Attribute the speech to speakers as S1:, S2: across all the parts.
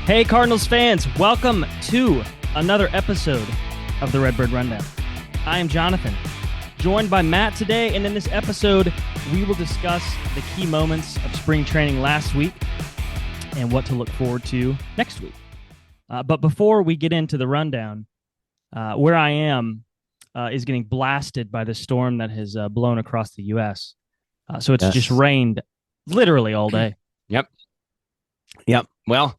S1: Hey, Cardinals fans, welcome to another episode of the Redbird Rundown. I am Jonathan, joined by Matt today, and in this episode, we will discuss the key moments of spring training last week and what to look forward to next week. But before we get into the rundown, where I am is getting blasted by the storm that has blown across the U.S. So it's just rained literally all day.
S2: Yep. Well,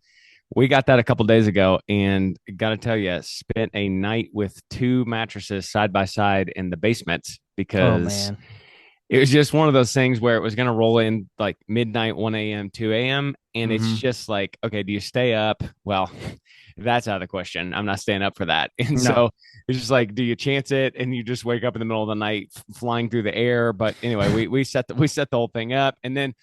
S2: we got that a couple days ago, and got to tell you, spent a night with two mattresses side by side in the basement because it was just one of those things where it was going to roll in like midnight, 1 a.m., 2 a.m. And it's just like, okay, do you stay up? Well, that's out of the question. I'm not staying up for that. And so it's just like, do you chance it? And you just wake up in the middle of the night flying through the air. But anyway, we set the whole thing up. And then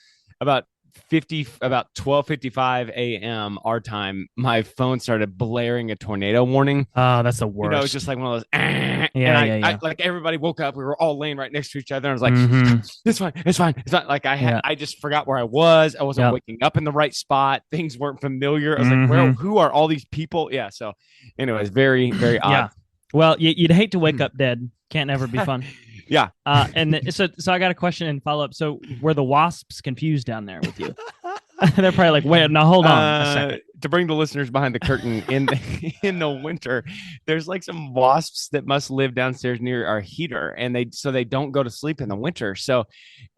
S2: about 12:55 a.m. our time, my phone started blaring a tornado warning.
S1: Oh, that's the worst.
S2: You know, it's just like one of those. I like everybody woke up. We were all laying right next to each other. And I was like, it's fine. Like I just forgot where I was. I wasn't waking up in the right spot. Things weren't familiar. I was like, who are all these people? Yeah. So, anyways, very, very odd.
S1: Yeah. Well, you'd hate to wake up dead. Can't ever be fun.
S2: Yeah.
S1: And so I got a question and follow up. So were the wasps confused down there with you? They're probably like, wait, now hold on a second.
S2: To bring the listeners behind the curtain, in the winter, there's like some wasps that must live downstairs near our heater, and they don't go to sleep in the winter. So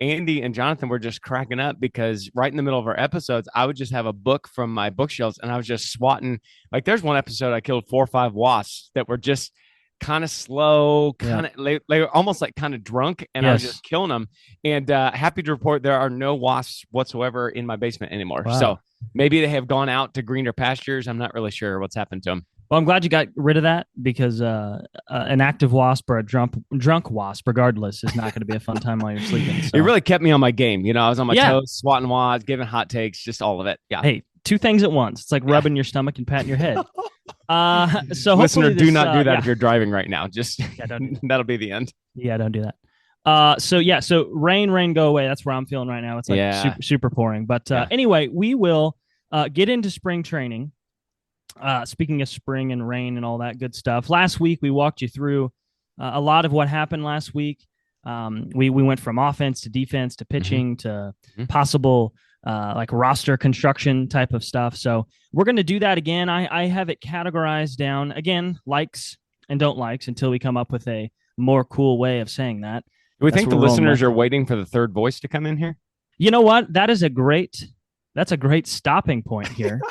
S2: Andy and Jonathan were just cracking up because right in the middle of our episodes, I would just have a book from my bookshelves, and I was just swatting. Like there's one episode I killed 4 or 5 wasps that were just kind of slow, they were almost like kind of drunk, and I was just killing them. And happy to report there are no wasps whatsoever in my basement anymore. Wow. So maybe they have gone out to greener pastures. I'm not really sure what's happened to them.
S1: Well, I'm glad you got rid of that because an active wasp or a drunk wasp, regardless, is not going to be a fun time while you're sleeping. So.
S2: It really kept me on my game. You know, I was on my toes, swatting wasps, giving hot takes, just all of it. Yeah.
S1: Hey, 2 things at once. It's like rubbing your stomach and patting your head. So
S2: listener, do not do that if you're driving right now. Just
S1: don't do
S2: that'll be the end.
S1: Yeah, don't do that. So rain, go away. That's where I'm feeling right now. It's like super pouring. But anyway, we will get into spring training. Speaking of spring and rain and all that good stuff. Last week we walked you through a lot of what happened last week. We went from offense to defense to pitching to possible like roster construction type of stuff. So we're going to do that again. I have it categorized down again, likes and don't likes, until we come up with a more cool way of saying that.
S2: Do we think the listeners are waiting for the third voice to come in here?
S1: You know what? That's a great stopping point here.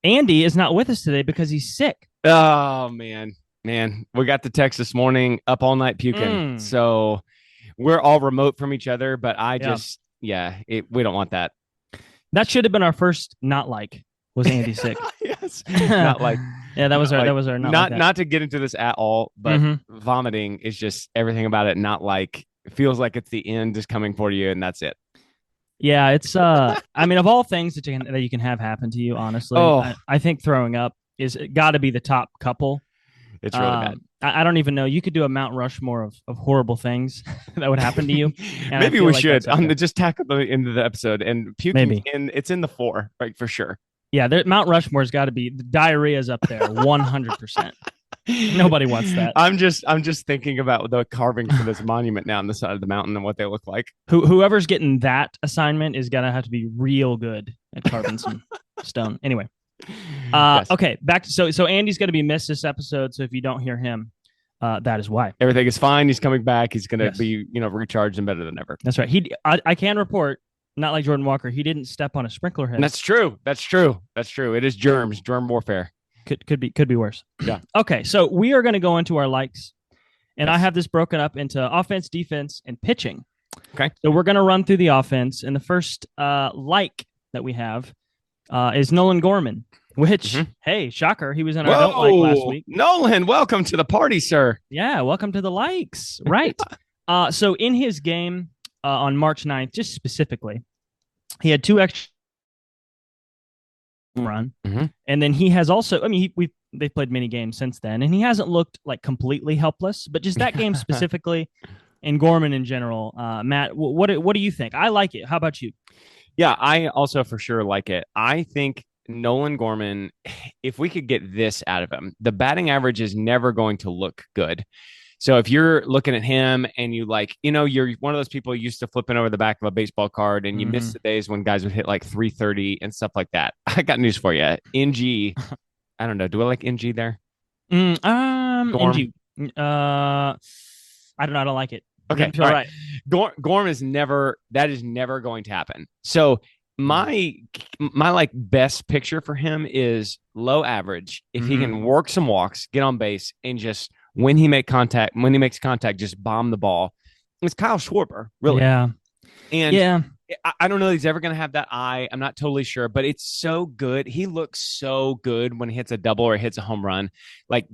S1: Andy is not with us today because he's sick.
S2: Oh man. We got the text this morning, up all night puking. So we're all remote from each other, but I just, we don't want that.
S1: That should have been our first not like, was Andy sick.
S2: Yes. Not like.
S1: Yeah, that was our
S2: not to get into this at all, but vomiting is just everything about it. Not like, it feels like it's the end is coming for you, and that's it.
S1: Yeah, it's I mean, of all things that you can have happen to you, honestly, I think throwing up is got to be the top couple.
S2: It's really bad.
S1: I don't even know. You could do a Mount Rushmore of horrible things that would happen to you.
S2: Maybe we should just tackle the end of the episode, and puking. And it's in the 4, right, for sure.
S1: Yeah, Mount Rushmore's got to be, the diarrhea's up there 100%. Nobody wants that.
S2: I'm just thinking about the carving for this monument now on the side of the mountain and what they look like.
S1: Whoever's getting that assignment is gonna have to be real good at carving some stone. Anyway, okay, back to, so Andy's gonna be missed this episode. So if you don't hear him, that is why.
S2: Everything is fine. He's coming back. He's gonna be recharged and better than ever.
S1: That's right. I can report. Not like Jordan Walker. He didn't step on a sprinkler head.
S2: That's true. It is germ warfare.
S1: Could be worse.
S2: Yeah.
S1: Okay, so we are going to go into our likes, and I have this broken up into offense, defense, and pitching.
S2: Okay.
S1: So we're going to run through the offense, and the first like that we have is Nolan Gorman, which, hey, shocker, he was in our don't like last week.
S2: Nolan, welcome to the party, sir.
S1: Yeah, welcome to the likes. Right. So in his game on March 9th, just specifically, he had 2 extra run, and then he has also, I mean, they've played many games since then, and he hasn't looked like completely helpless, but just that game specifically, and Gorman in general. Matt, what do you think? I like it. How about you?
S2: Yeah, I also for sure like it. I think Nolan Gorman, if we could get this out of him, the batting average is never going to look good. So if you're looking at him and you like, you're one of those people used to flipping over the back of a baseball card and you miss the days when guys would hit like 330 and stuff like that. I got news for you. NG, I don't know. Do I like NG there?
S1: NG. I don't know. I don't like it.
S2: Okay. All right. Gorm is never going to happen. So my like best picture for him is low average. If he can work some walks, get on base, and just when he makes contact, just bomb the ball. It's Kyle Schwarber, really.
S1: Yeah.
S2: And I don't know that he's ever going to have that eye. I'm not totally sure, but it's so good. He looks so good when he hits a double or hits a home run. Like,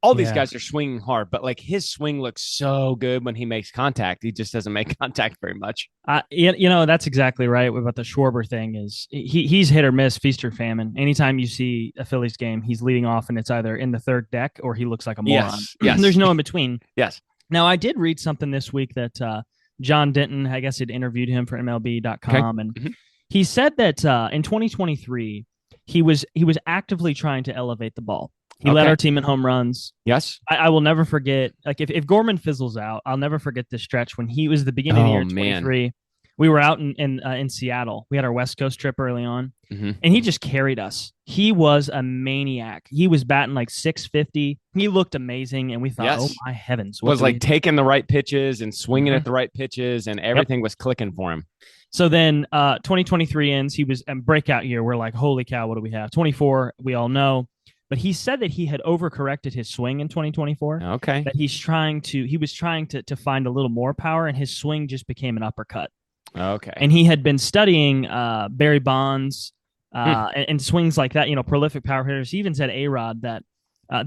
S2: all these guys are swinging hard, but like his swing looks so good when he makes contact. He just doesn't make contact very much.
S1: That's exactly right about the Schwarber thing is he's hit or miss, feast or famine. Anytime you see a Phillies game, he's leading off and it's either in the third deck or he looks like a moron.
S2: Yes.
S1: There's no in between.
S2: Yes.
S1: Now, I did read something this week that John Denton, I guess, had interviewed him for MLB.com, and he said that in 2023 he was actively trying to elevate the ball. He led our team in home runs.
S2: Yes,
S1: I will never forget. Like if Gorman fizzles out, I'll never forget this stretch when he was the beginning of the year 23. We were out in Seattle. We had our West Coast trip early on, and he just carried us. He was a maniac. He was batting like 650. He looked amazing, and we thought, oh my heavens.
S2: Was like taking the right pitches and swinging at the right pitches, and everything was clicking for him.
S1: So then 2023 ends. He was a breakout year. We're like, holy cow, what do we have? 24, we all know. But he said that he had overcorrected his swing in 2024.
S2: Okay.
S1: That he was trying to find a little more power, and his swing just became an uppercut.
S2: Okay.
S1: And he had been studying Barry Bonds and swings like that, prolific power hitters. He even said A-Rod that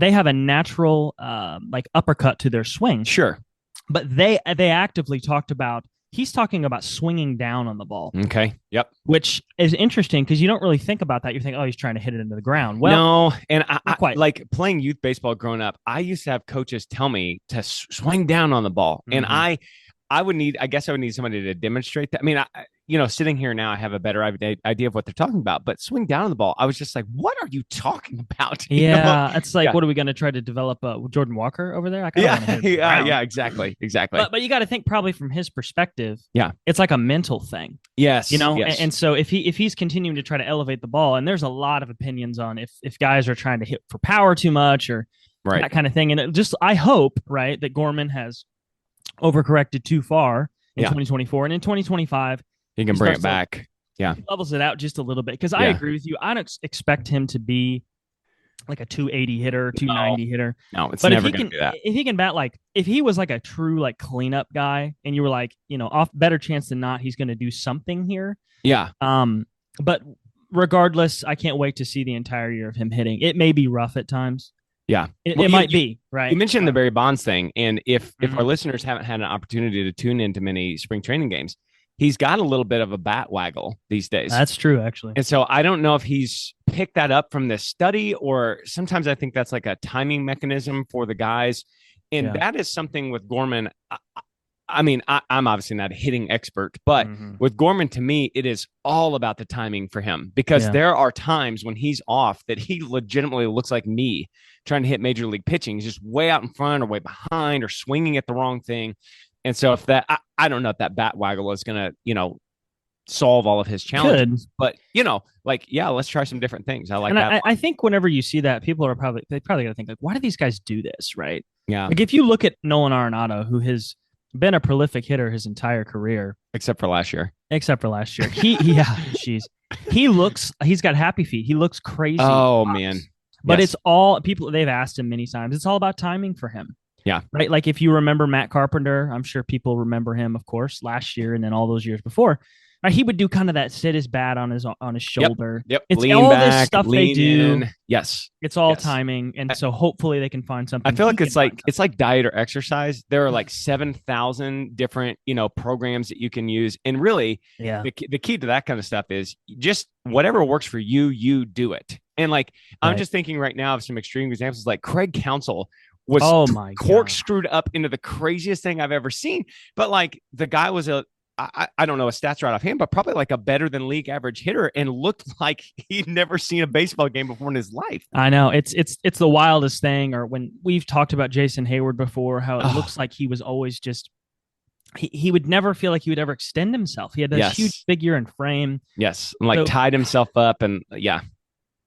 S1: they have a natural like uppercut to their swing.
S2: Sure.
S1: But they actively talked about, he's talking about swinging down on the ball.
S2: Okay. Yep.
S1: Which is interesting because you don't really think about that. You think, oh, he's trying to hit it into the ground. Well,
S2: no. And I quite like playing youth baseball growing up. I used to have coaches tell me to swing down on the ball. And I would need somebody to demonstrate that. I mean, sitting here now, I have a better idea of what they're talking about, but swing down on the ball, I was just like, what are you talking about?
S1: It's like, what are we going to try to develop Jordan Walker over there?
S2: Exactly.
S1: But you got to think probably from his perspective.
S2: Yeah.
S1: It's like a mental thing.
S2: Yes.
S1: And so if he's continuing to try to elevate the ball, and there's a lot of opinions on if guys are trying to hit for power too much or that kind of thing. And I hope, right, that Gorman has overcorrected too far in 2024, and in 2025
S2: he can bring it back. He
S1: levels it out just a little bit because I agree with you. I don't expect him to be like a 280 hitter, 290 hitter.
S2: No, it's never going to do that.
S1: If he can bat if he was like a true like cleanup guy, and you were like, off better chance than not, he's going to do something here.
S2: Yeah.
S1: But regardless, I can't wait to see the entire year of him hitting. It may be rough at times.
S2: Yeah,
S1: it might be, right?
S2: You mentioned the Barry Bonds thing, and if our listeners haven't had an opportunity to tune into many spring training games, he's got a little bit of a bat waggle these days.
S1: That's true, actually.
S2: And so I don't know if he's picked that up from this study, or sometimes I think that's like a timing mechanism for the guys. And that is something with Gorman. I mean, I'm obviously not a hitting expert, but with Gorman, to me, it is all about the timing for him, because there are times when he's off that he legitimately looks like me trying to hit major league pitching. He's just way out in front or way behind or swinging at the wrong thing. And so if that, I don't know if that bat waggle is going to, solve all of his challenges, but let's try some different things. I like that.
S1: I think whenever you see that, people are probably going to think like, why do these guys do this? Right.
S2: Yeah.
S1: Like if you look at Nolan Arenado, who has been a prolific hitter his entire career,
S2: except for last year.
S1: He's got happy feet. He looks crazy.
S2: Oh man.
S1: But it's all people, they've asked him many times. It's all about timing for him.
S2: Yeah.
S1: Right. Like if you remember Matt Carpenter, I'm sure people remember him, of course, last year and then all those years before. Right, he would do kind of that sit his bat on his shoulder.
S2: Yep.
S1: It's
S2: lean
S1: all
S2: back,
S1: this stuff they do.
S2: In. Yes.
S1: It's all timing. And so hopefully they can find something.
S2: I feel like it's like diet or exercise. There are like 7,000 different, programs that you can use. And really, the key to that kind of stuff is just whatever works for you, you do it. And I'm just thinking right now of some extreme examples, like Craig Counsell was corkscrewed up into the craziest thing I've ever seen. But the guy was a I don't know his stats right offhand, but probably like a better than league average hitter, and looked like he'd never seen a baseball game before in his life.
S1: I know it's the wildest thing. Or when we've talked about Jason Hayward before, how it looks like he was always just he would never feel like he would ever extend himself. He had this huge figure and frame.
S2: Yes, and like tied himself up, and yeah.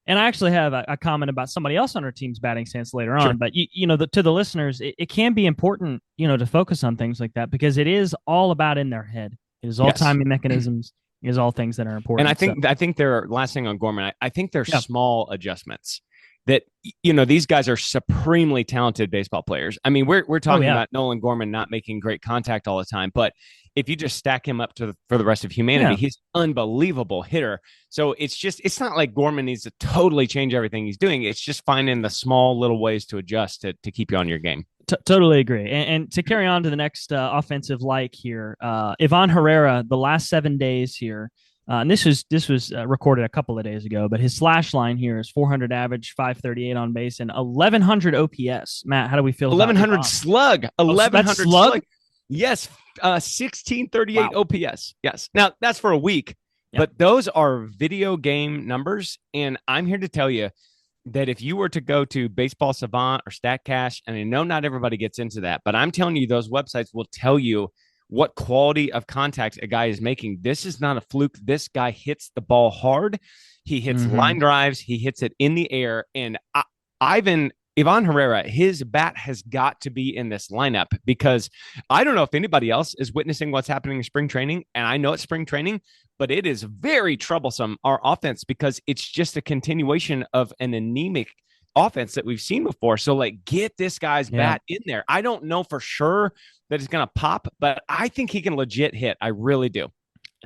S1: And I actually have a comment about somebody else on our team's batting stance later on. But, to the listeners, it can be important, to focus on things like that, because it is all about in their head. It is all timing mechanisms. It is all things that are important.
S2: And I think there are, last thing on Gorman, I think there's small adjustments that, these guys are supremely talented baseball players. I mean, we're talking about Nolan Gorman not making great contact all the time, but if you just stack him up for the rest of humanity, he's an unbelievable hitter. So it's not like Gorman needs to totally change everything he's doing. It's just finding the small little ways to adjust to keep you on your game.
S1: Totally agree. And to carry on to the next offensive like here, Ivan Herrera, the last 7 days here, and this was recorded a couple of days ago, but his slash line here is 400 average, 538 on base, and 1100 OPS. Matt, how do we feel?
S2: 1100 slug. 1100 slug. Yes. 1638 OPS. Yes. Now that's for a week, but those are video game numbers. And I'm here to tell you that if you were to go to Baseball Savant or StatCash, and I know not everybody gets into that, but I'm telling you, those websites will tell you what quality of contact a guy is making. This is not a fluke. This guy hits the ball hard. He hits line drives. He hits it in the air. And Ivan Herrera, his bat has got to be in this lineup, because I don't know if anybody else is witnessing what's happening in spring training. And I know it's spring training, but it is very troublesome, our offense, because it's just a continuation of an anemic offense that we've seen before. So like, get this guy's bat in there. I don't know for sure that it's going to pop, but I think he can legit hit. I really do.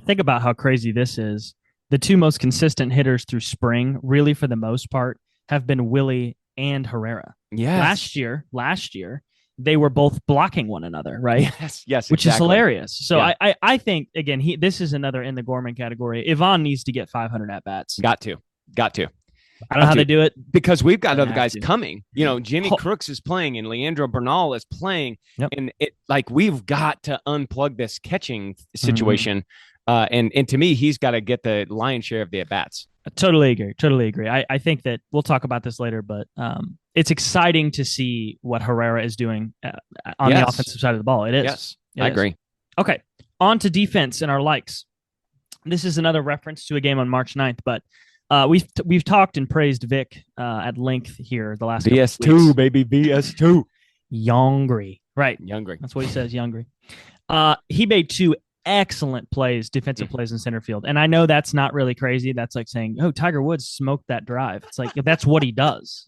S1: Think about how crazy this is. The two most consistent hitters through spring, really for the most part, have been Willie and Herrera.
S2: Yes.
S1: Last year, they were both blocking one another, right?
S2: Yes,
S1: which is hilarious. So I think, again, this is another in the Gorman category. Ivan needs to get 500 at bats.
S2: Got to.
S1: I don't know how they do it,
S2: because we've got other guys coming. Jimmy Crooks is playing, and Leandro Bernal is playing, and we've got to unplug this catching situation. And to me, he's got to get the lion's share of the at bats.
S1: Totally agree. I think that we'll talk about this later, but it's exciting to see what Herrera is doing on the offensive side of the ball. It is.
S2: Yes, I agree.
S1: Okay, on to defense and our likes. This is another reference to a game on March 9th, but we've talked and praised Vic at length here the last
S2: BS2, baby, BS2.
S1: Youngry. Right.
S2: Youngry.
S1: That's what he says, Youngry. He made two excellent defensive plays in center field. And I know that's not really crazy. That's like saying, oh, Tiger Woods smoked that drive. It's like, that's what he does,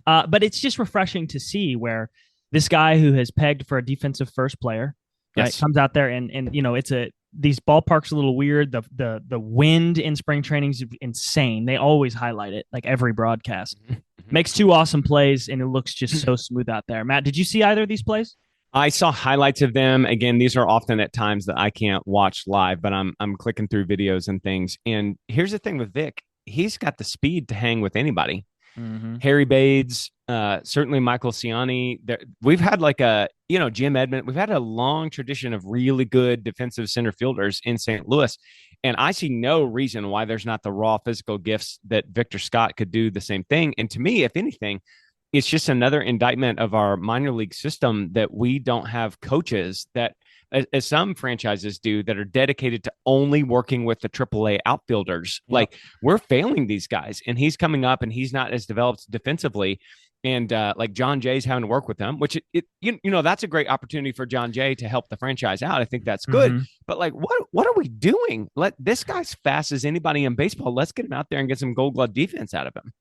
S1: but it's just refreshing to see where this guy who has pegged for a defensive first player comes out there and these ballparks are a little weird. The wind in spring training is insane. They always highlight it, like every broadcast. Makes two awesome plays, and it looks just so smooth out there. Matt, did you see either of these plays?
S2: I saw highlights of them. Again, these are often at times that I can't watch live, but I'm clicking through videos and things. And here's the thing with Vic. He's got the speed to hang with anybody. Harry Bades, certainly Michael Ciani. We've had Jim Edmond. We've had a long tradition of really good defensive center fielders in St. Louis. And I see no reason why there's not the raw physical gifts that Victor Scott could do the same thing. And to me, if anything, it's just another indictment of our minor league system that we don't have coaches that, as some franchises do, that are dedicated to only working with the AAA outfielders. Like, we're failing these guys, and he's coming up and he's not as developed defensively. And like John Jay's having to work with them, which that's a great opportunity for John Jay to help the franchise out. I think that's good. But like, what are we doing? This guy's fast as anybody in baseball. Let's get him out there and get some Gold Glove defense out of him.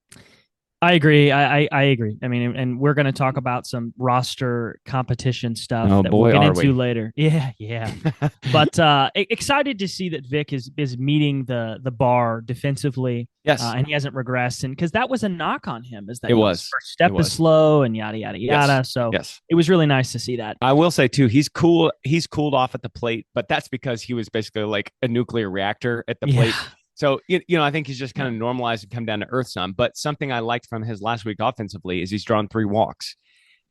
S1: I agree. I agree. I mean, and we're going to talk about some roster competition stuff that we'll get into later. Yeah. But excited to see that Vic is meeting the bar defensively.
S2: Yes.
S1: And he hasn't regressed. And because that was a knock on him, is that
S2: his
S1: first step is slow and yada, yada, yada.
S2: Yes.
S1: So it was really nice to see that.
S2: I will say, too, he's cool. He's cooled off at the plate, but that's because he was basically like a nuclear reactor at the plate. So, I think he's just kind of normalized and come down to earth some. But something I liked from his last week offensively is he's drawn 3 walks.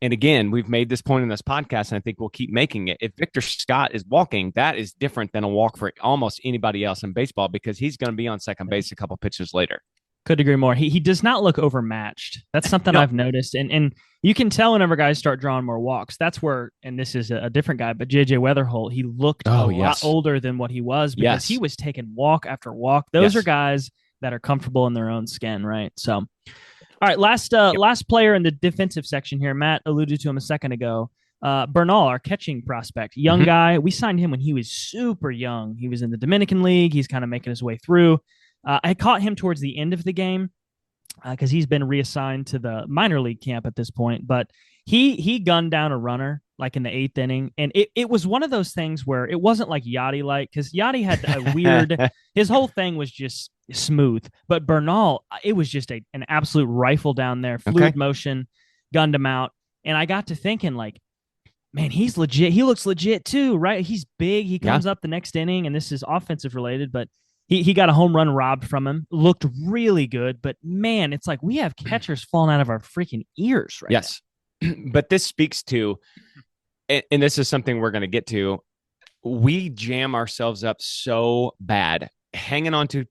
S2: And again, we've made this point in this podcast, and I think we'll keep making it. If Victor Scott is walking, that is different than a walk for almost anybody else in baseball, because he's going to be on second base a couple pitches later.
S1: Could agree more. He does not look overmatched. That's something I've noticed. And you can tell whenever guys start drawing more walks. That's where, and this is a different guy, but JJ Weatherholt, he looked a lot older than what he was, because he was taking walk after walk. Those are guys that are comfortable in their own skin, right? So, all right, last player in the defensive section here. Matt alluded to him a second ago. Bernal, our catching prospect, young guy. We signed him when he was super young. He was in the Dominican League. He's kind of making his way through. I caught him towards the end of the game because he's been reassigned to the minor league camp at this point. But he gunned down a runner like in the 8th inning, and it was one of those things where it wasn't like Yachty like, because Yachty had a weird his whole thing was just smooth, but Bernal, it was just an absolute rifle down there, fluid motion, gunned him out, and I got to thinking like, man, he's legit. He looks legit too, right? He's big. He comes up the next inning, and this is offensive related, but he got a home run robbed from him. Looked really good, but man, it's like we have catchers falling out of our freaking ears right
S2: now. But this speaks to, and this is something we're going to get to, we jam ourselves up so bad, hanging on to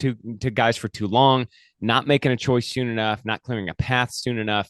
S2: guys for too long, not making a choice soon enough, not clearing a path soon enough.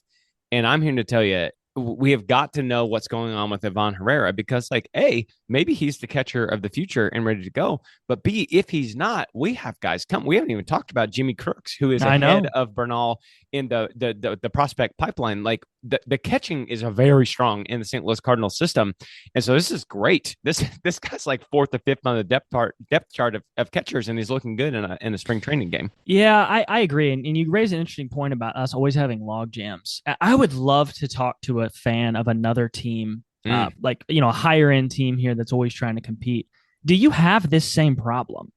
S2: And I'm here to tell you, we have got to know what's going on with Ivan Herrera, because like, A, maybe he's the catcher of the future and ready to go. But B, if he's not, we have guys come. We haven't even talked about Jimmy Crooks, who is ahead of Bernal in the prospect pipeline. Like the catching is a very strong in the St. Louis Cardinals system. And so this is great. This guy's like 4th or 5th on the depth chart of catchers, and he's looking good in a spring training game.
S1: Yeah, I agree. And you raise an interesting point about us always having log jams. I would love to talk to a fan of another team, like, a higher end team here that's always trying to compete. Do you have this same problem?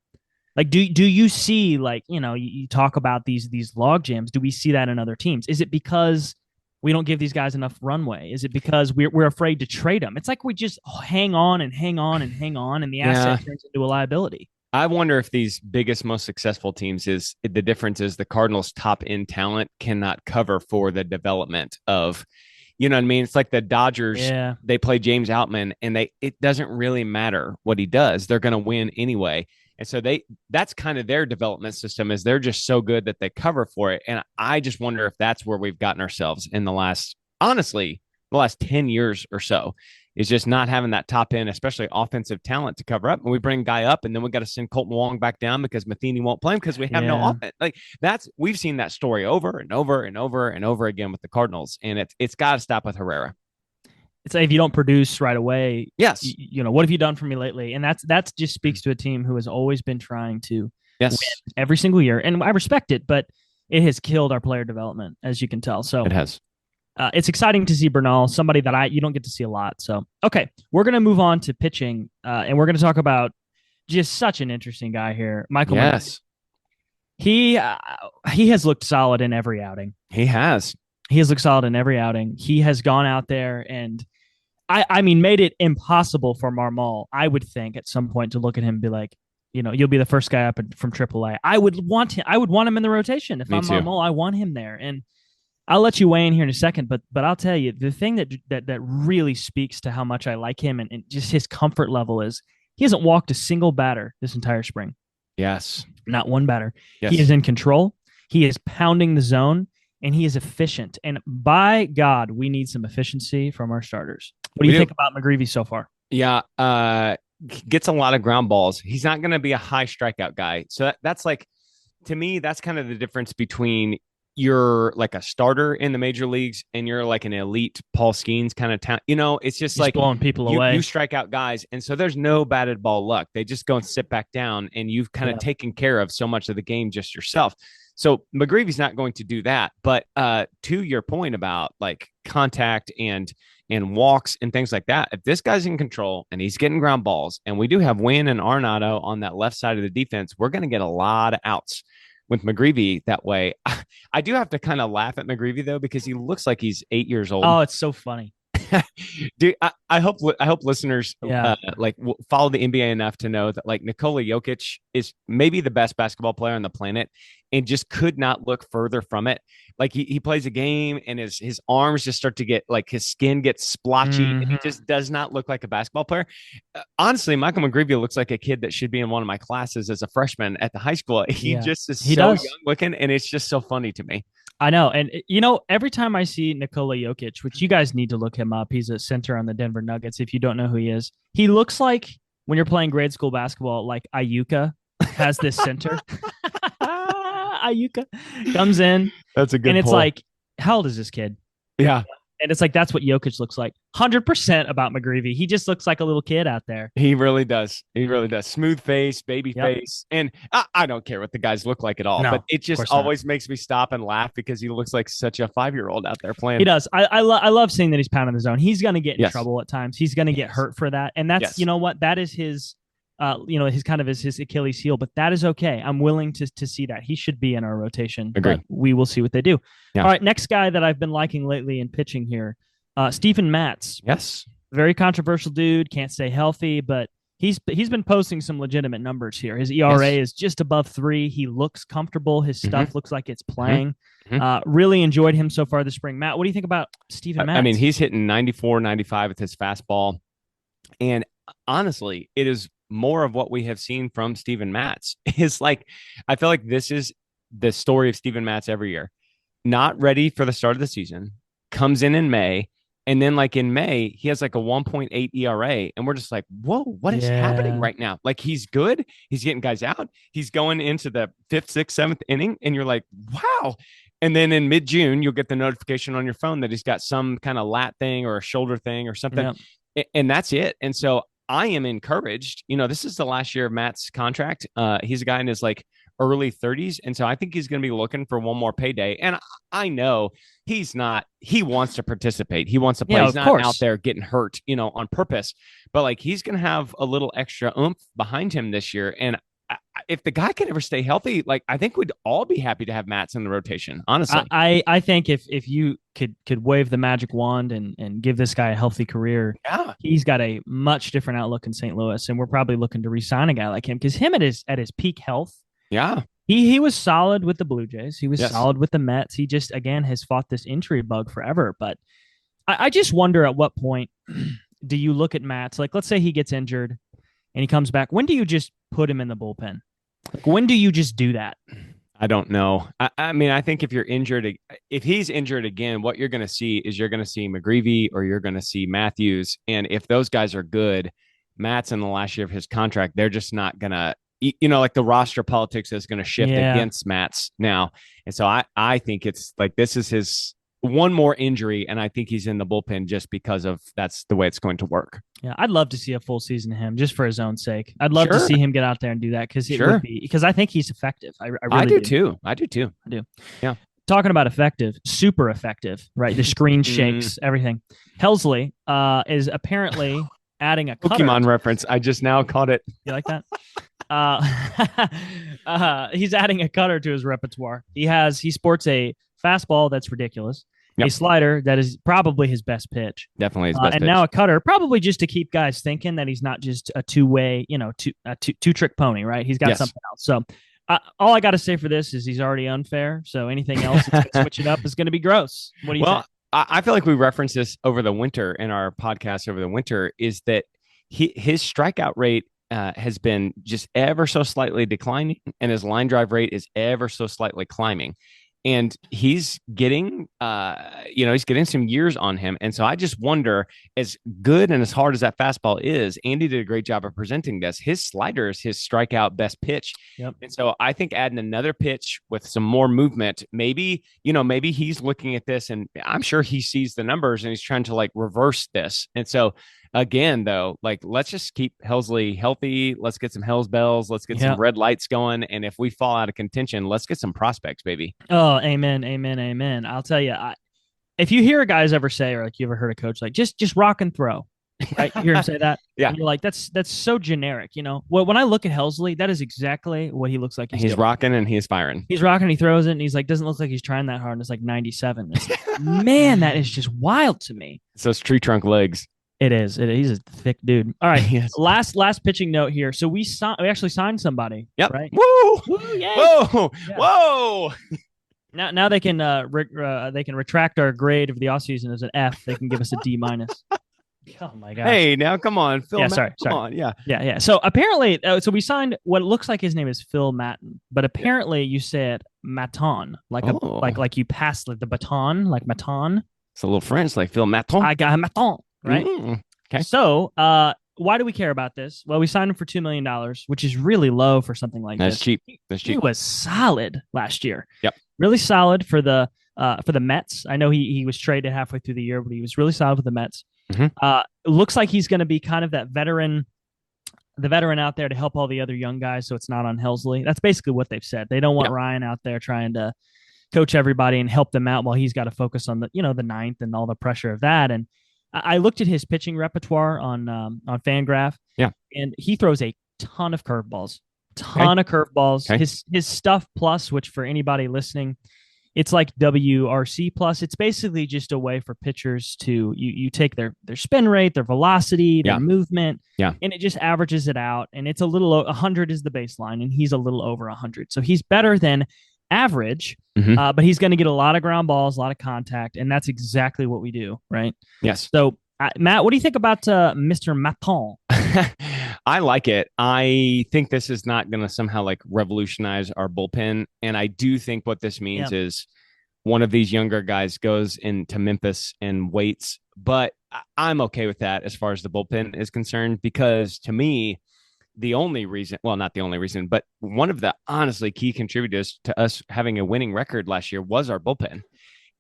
S1: Like, do you see, like, you talk about these log jams. Do we see that in other teams? Is it because we don't give these guys enough runway? Is it because we're afraid to trade them? It's like we just hang on and hang on and hang on, and the asset turns into a liability.
S2: I wonder if these biggest, most successful teams, is the difference is the Cardinals' top end talent cannot cover for the development of, you know what I mean? It's like the Dodgers, they play James Outman, and it doesn't really matter what he does. They're going to win anyway. And so that's kind of their development system, is they're just so good that they cover for it. And I just wonder if that's where we've gotten ourselves in the last 10 years or so, is just not having that top end, especially offensive talent, to cover up. And we bring a guy up, and then we got to send Colton Wong back down because Matheny won't play him because we have no offense. Like we've seen that story over and over and over and over again with the Cardinals, and it's got to stop with Herrera.
S1: It's like, if you don't produce right away,
S2: yes,
S1: what have you done for me lately? And that's just speaks to a team who has always been trying to win every single year. And I respect it, but it has killed our player development, as you can tell. So
S2: it has.
S1: It's exciting to see Bernal, somebody that you don't get to see a lot. So, okay, we're going to move on to pitching, and we're going to talk about just such an interesting guy here, Michael.
S2: Yes.
S1: He has looked solid in every outing.
S2: He has
S1: looked solid in every outing. He has gone out there and I mean, made it impossible for Marmol, I would think, at some point to look at him and be like, you'll be the first guy up from AAA. I would want him in the rotation. If I'm Marmol, I want him there. And I'll let you weigh in here in a second, but I'll tell you, the thing that really speaks to how much I like him and just his comfort level is he hasn't walked a single batter this entire spring.
S2: Yes.
S1: Not one batter.
S2: Yes.
S1: He is in control. He is pounding the zone, and he is efficient. And by God, we need some efficiency from our starters. What do you think about McGreevy so far?
S2: Yeah. Gets a lot of ground balls. He's not going to be a high strikeout guy. So that's like, to me, that's kind of the difference between you're like a starter in the major leagues and you're like an elite Paul Skeens kind of talent. It's just like
S1: blowing people away.
S2: You strike out guys. And so there's no batted ball luck. They just go and sit back down, and you've kind of taken care of so much of the game just yourself. So McGreevy's not going to do that. But to your point about like contact and walks and things like that, if this guy's in control and he's getting ground balls, and we do have Wynn and Arenado on that left side of the defense, we're going to get a lot of outs with McGreevy that way. I do have to kind of laugh at McGreevy though, because he looks like he's 8 years old.
S1: Oh, it's so funny.
S2: Dude, I hope listeners follow the NBA enough to know that like Nikola Jokic is maybe the best basketball player on the planet, and just could not look further from it. Like he plays a game and his arms just start to get like his skin gets splotchy and he just does not look like a basketball player. Honestly, Michael McGreevy looks like a kid that should be in one of my classes as a freshman at the high school. He just is so young looking, and it's just so funny to me.
S1: I know. And, every time I see Nikola Jokic, which you guys need to look him up, he's a center on the Denver Nuggets. If you don't know who he is, he looks like when you're playing grade school basketball, like Ayuka has this center. Ayuka comes in.
S2: That's a good
S1: And it's like, how old is this kid?
S2: Yeah.
S1: And it's like, that's what Jokic looks like. 100% about McGreevy. He just looks like a little kid out there.
S2: He really does. He really does. Smooth face, baby face. And I don't care what the guys look like at all, but it just always makes me stop and laugh because he looks like such a 5-year-old out there playing.
S1: He does. I love seeing that he's pounding the zone. He's going to get in trouble at times. He's going to get hurt for that. And that's, you know what? That is his, his kind of his Achilles heel, but that is okay. I'm willing to see that. He should be in our rotation.
S2: Agreed.
S1: But we will see what they do. Yeah. All right. Next guy that I've been liking lately in pitching here, Stephen Matz.
S2: Yes.
S1: Very controversial dude. Can't stay healthy, but he's been posting some legitimate numbers here. His ERA is just above 3. He looks comfortable. His stuff looks like it's playing. Really enjoyed him so far this spring. Matt, what do you think about Stephen Matz?
S2: I mean, he's hitting 94, 95 with his fastball. And honestly, it is more of what we have seen from Stephen Matz. It's like, I feel like this is the story of Stephen Matz every year. Not ready for the start of the season, comes in May, and then like in May, he has like a 1.8 ERA, and we're just like, whoa, what is happening right now? Like, he's good. He's getting guys out. He's going into the 5th, 6th, 7th inning, and you're like, wow. And then in mid-June, you'll get the notification on your phone that he's got some kind of lat thing or a shoulder thing or something. And that's it. And so I am encouraged. This is the last year of Matt's contract. He's a guy in his like early 30s. And so I think he's going to be looking for one more payday. And I know he wants to participate. He wants to play. He's not out there getting hurt, on purpose, but like he's going to have a little extra oomph behind him this year. And if the guy could ever stay healthy, like I think we'd all be happy to have Matz in the rotation. Honestly,
S1: I think if you could wave the magic wand and give this guy a healthy career, he's got a much different outlook in St. Louis, and we're probably looking to re-sign a guy like him because him at his peak health, he was solid with the Blue Jays. He was solid with the Mets. He just again has fought this injury bug forever. But I just wonder at what point do you look at Matz? Like, let's say he gets injured and he comes back. When do you just put him in the bullpen? Like, when do you just do that?
S2: I don't know. I mean, I think if he's injured again, what you're going to see is you're going to see McGreevy or you're going to see Matthews. And if those guys are good, Matt's in the last year of his contract, they're just not going to, like the roster politics is going to shift against Matt's now. And so I think it's like, this is his one more injury, and I think he's in the bullpen just because of that's the way it's going to work.
S1: Yeah, I'd love to see a full season of him just for his own sake. I'd love to see him get out there and do that because I think he's effective. I really do
S2: too. I do. Yeah.
S1: Talking about effective, super effective, right? The screen shakes, everything. Helsley is apparently adding a cutter.
S2: Pokemon reference. I just now caught it.
S1: You like that? He's adding a cutter to his repertoire. He sports a fastball that's ridiculous. A slider that is probably his best pitch.
S2: Definitely his best pitch.
S1: And now a cutter, probably just to keep guys thinking that he's not just a two-way, two-trick pony, right? He's got something else. So all I got to say for this is he's already unfair. So anything else that's going to switch it up is going to be gross. What do you think?
S2: I feel like we referenced this over the winter in our podcast over the winter is that his strikeout rate has been just ever so slightly declining, and his line drive rate is ever so slightly climbing. And he's getting, he's getting some years on him. And so I just wonder, as good and as hard as that fastball is, Andy did a great job of presenting this. His slider is his strikeout best pitch. And so I think adding another pitch with some more movement, maybe he's looking at this and I'm sure he sees the numbers and he's trying to like reverse this. And so again, though, like, let's just keep Helsley healthy. Let's get some Hells Bells. Let's get some red lights going. And if we fall out of contention, let's get some prospects, baby.
S1: Oh, amen, amen, amen. I'll tell you, if you hear guys ever say, or like you ever heard a coach like, just rock and throw, right? You hear him say that?
S2: And
S1: you're like, that's so generic, Well, when I look at Helsley, that is exactly what he looks like.
S2: He's rocking and he's firing.
S1: He's rocking, he throws it, and he's like, doesn't look like he's trying that hard. And it's like 97. It's like, man, that is just wild to me.
S2: It's those tree trunk legs.
S1: It is. He's a thick dude. All right.
S2: Yes.
S1: Last pitching note here. So we actually signed somebody.
S2: Yep.
S1: Right.
S2: Woo!
S1: Woo! Yay!
S2: Whoa!
S1: Yeah.
S2: Whoa!
S1: Now they can retract our grade of the offseason as an F. They can give us a D minus. Oh my gosh.
S2: Hey, now come on, Phil.
S1: Yeah, sorry.
S2: Come on.
S1: Yeah. So apparently, so we signed what looks like his name is Phil Maton, but apparently you said Maton, like you passed the baton, like Maton.
S2: It's a little French, like Phil Maton.
S1: I got Maton, right?
S2: Okay.
S1: So, why do we care about this? Well, we signed him for $2 million, which is really low for something like
S2: That's
S1: this.
S2: cheap. That's cheap.
S1: He was solid last year.
S2: Yep.
S1: Really solid for the Mets. I know he was traded halfway through the year, but he was really solid with the Mets. Looks like he's going to be kind of that veteran out there to help all the other young guys, so it's not on Helsley. That's basically what they've said. They don't want Ryan out there trying to coach everybody and help them out while he's got to focus on the ninth and all the pressure of that. And I looked at his pitching repertoire on Fangraph.
S2: Yeah,
S1: and he throws a ton of curveballs. Okay. His stuff plus, which for anybody listening, it's like WRC plus. It's basically just a way for pitchers to you take their spin rate, their velocity, their movement, and it just averages it out. And it's a little 100 is the baseline, and he's a little over 100. So he's better than average, but he's going to get a lot of ground balls, a lot of contact, and that's exactly what we do, right?
S2: Yes.
S1: So Matt, what do you think about Mr. Maton?
S2: I like it. I think this is not going to somehow like revolutionize our bullpen. And I do think what this means is one of these younger guys goes into Memphis and waits. But I'm okay with that as far as the bullpen is concerned, because to me, the only reason, well, not the only reason, but one of the honestly key contributors to us having a winning record last year was our bullpen.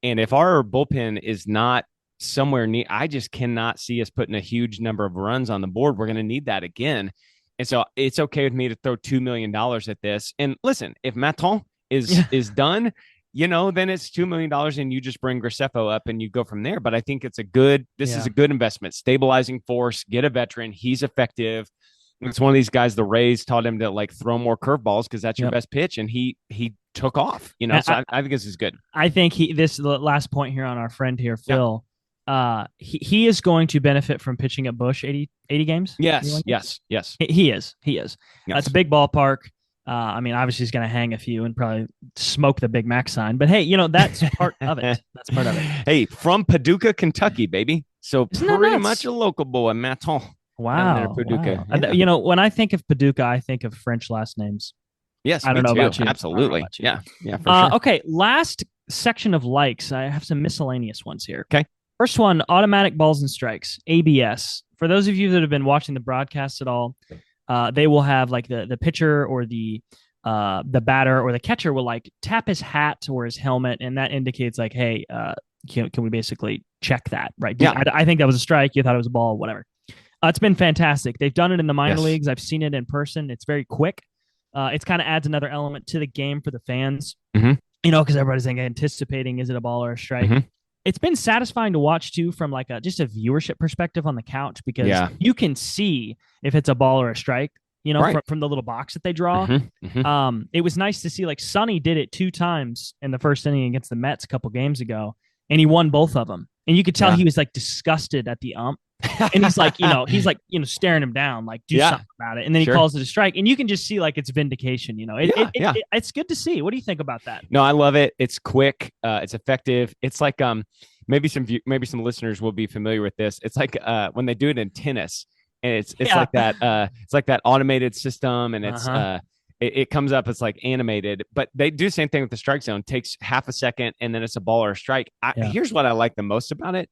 S2: And if our bullpen is not somewhere near, I just cannot see us putting a huge number of runs on the board. We're going to need that again. And so it's okay with me to throw $2 million at this. And listen, if Maton is done, then it's $2 million and you just bring Graceffo up and you go from there. But I think it's this is a good investment, stabilizing force, get a veteran. He's effective. It's one of these guys, the Rays taught him to like throw more curveballs because that's your best pitch. And he took off, so I think this is good.
S1: I think the last point here on our friend here, Phil, he is going to benefit from pitching at Busch 80 games.
S2: Yes.
S1: He is. Yes. That's a big ballpark. Obviously he's going to hang a few and probably smoke the Big Mac sign, but hey, that's part of it. That's part of it.
S2: Hey, from Paducah, Kentucky, baby. So
S1: Isn't
S2: pretty much a local boy, Maton.
S1: Wow.
S2: Paducah.
S1: Wow. Yeah. When I think of Paducah, I think of French last names.
S2: Yes.
S1: I don't know about you.
S2: Absolutely. Yeah. For sure.
S1: Okay. Last section of likes. I have some miscellaneous ones here.
S2: Okay.
S1: First one, automatic balls and strikes, ABS. For those of you that have been watching the broadcast at all, they will have like the pitcher or the batter or the catcher will like tap his hat or his helmet, and that indicates like, hey, can we basically check that, right?
S2: Yeah.
S1: I think that was a strike. You thought it was a ball, whatever. It's been fantastic. They've done it in the minor leagues. I've seen it in person. It's very quick. It kind of adds another element to the game for the fans, because everybody's anticipating, is it a ball or a strike? It's been satisfying to watch too, from like just a viewership perspective on the couch, because you can see if it's a ball or a strike, from the little box that they draw. It was nice to see, like Sonny did it 2 times in the first inning against the Mets a couple games ago, and he won both of them. And you could tell he was like disgusted at the ump. And he's like, staring him down, like, do something about it. And then he calls it a strike. And you can just see like it's vindication, it's good to see. What do you think about that?
S2: No, I love it. It's quick. It's effective. It's like, maybe some listeners will be familiar with this. It's like, when they do it in tennis, and it's like that automated system, and it's, it comes up, it's like animated, but they do the same thing with the strike zone. It takes half a second and then it's a ball or a strike. Here's what I like the most about it